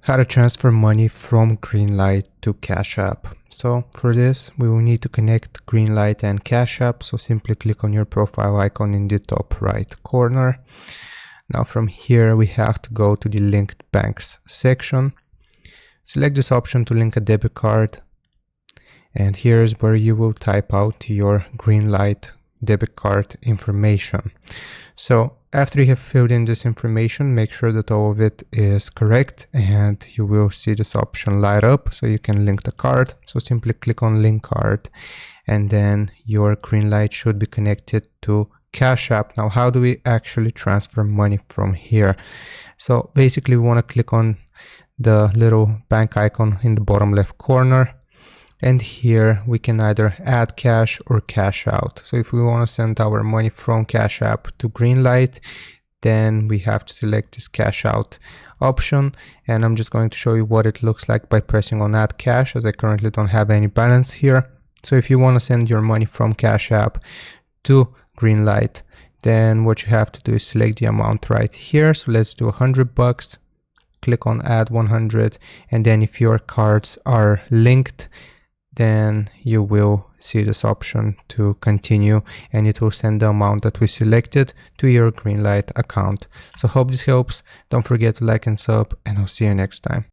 How to transfer money from Greenlight to Cash App. So for this, we will need to connect Greenlight and Cash App. So simply click on your profile icon in the top right corner. Now from here, we have to go to the linked banks section. Select this option to link a debit card. And here's where you will type out your Greenlight debit card information. So after you have filled in this information, make sure that all of it is correct and you will see this option light up so you can link the card. So simply click on link card and then your Greenlight should be connected to Cash App. Now, how do we actually transfer money from here? So basically we want to click on the little bank icon in the bottom left corner. And here we can either add cash or cash out. So if we want to send our money from Cash App to Greenlight, then we have to select this cash out option. And I'm just going to show you what it looks like by pressing on add cash, as I currently don't have any balance here. So if you want to send your money from Cash App to Greenlight, then what you have to do is select the amount right here. So let's do $100. Click on add 100. And then if your cards are linked, then you will see this option to continue and it will send the amount that we selected to your Greenlight account. So hope this helps. Don't forget to like and sub, and I'll see you next time.